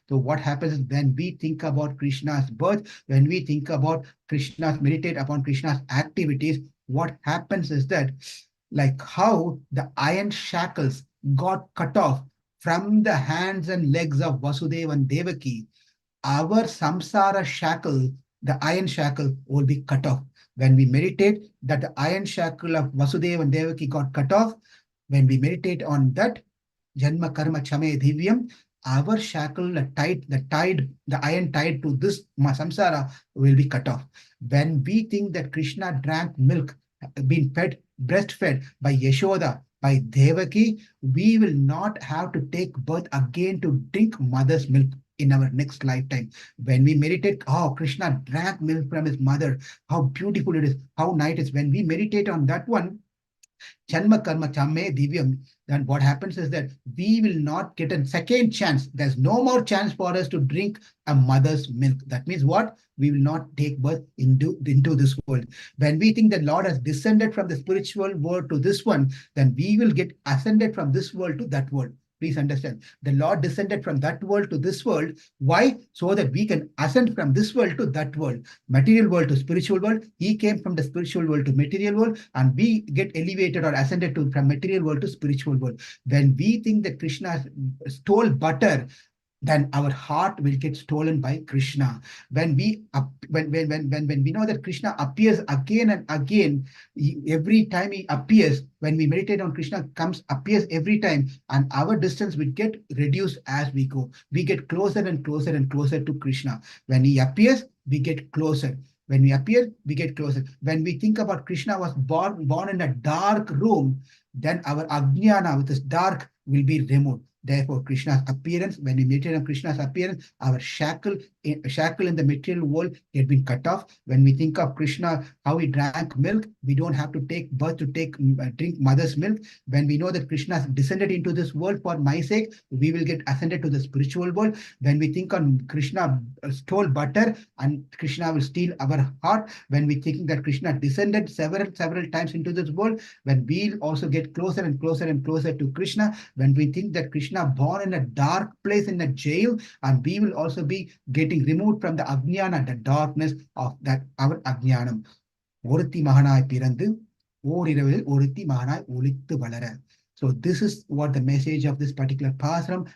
So what happens is when we think about Krishna's birth, when we think about Krishna's, meditate upon Krishna's activities, what happens is that, like how the iron shackles got cut off from the hands and legs of Vasudeva and Devaki, our samsara shackle, the iron shackle, will be cut off. When we meditate that the iron shackle of Vasudeva and Devaki got cut off, when we meditate on that, Janma Karma Chame Divyam, our shackle, the iron tied to this samsara will be cut off. When we think that Krishna drank milk, been fed, breastfed by Yashoda, by Devaki, we will not have to take birth again to drink mother's milk in our next lifetime. When we meditate, oh, Krishna drank milk from his mother, how beautiful it is, how nice it is. When we meditate on that one, Janma Karma Chamme Divyam, then what happens is that we will not get a second chance. There's no more chance for us to drink a mother's milk. That means what? We will not take birth into this world. When we think the Lord has descended from the spiritual world to this one, then we will get ascended from this world to that world. Please understand. The Lord descended from that world to this world. Why? So that we can ascend from this world to that world. Material world to spiritual world. He came from the spiritual world to material world, and we get elevated or ascended to from material world to spiritual world. When we think that Krishna stole butter, then our heart will get stolen by Krishna. When we when we know that Krishna appears again and again, every time he appears, when we meditate on Krishna, appears every time, and our distance will get reduced as we go. We get closer and closer and closer to Krishna. When he appears, we get closer. When we appear, we get closer. When we think about Krishna was born in a dark room, then our ajnana, with this dark, will be removed. Therefore, Krishna's appearance, when we meditate on Krishna's appearance, our shackle in the material world had been cut off. When we think of Krishna, how he drank milk, we don't have to take birth to drink mother's milk. When we know that Krishna has descended into this world for my sake, we will get ascended to the spiritual world. When we think on Krishna stole butter, and Krishna will steal our heart. When we think that Krishna descended several times into this world, when we'll also get closer and closer and closer to Krishna. When we think that Krishna born in a dark place, in a jail, and we will also be getting removed from the ajnana, the darkness of that our ajnanam. ஒருத்தி மகனாய் பிறந்து ஓரிரவில் ஒருத்தி மகனாய் ஒளித்து வளர. So this is what the message of this particular pasram,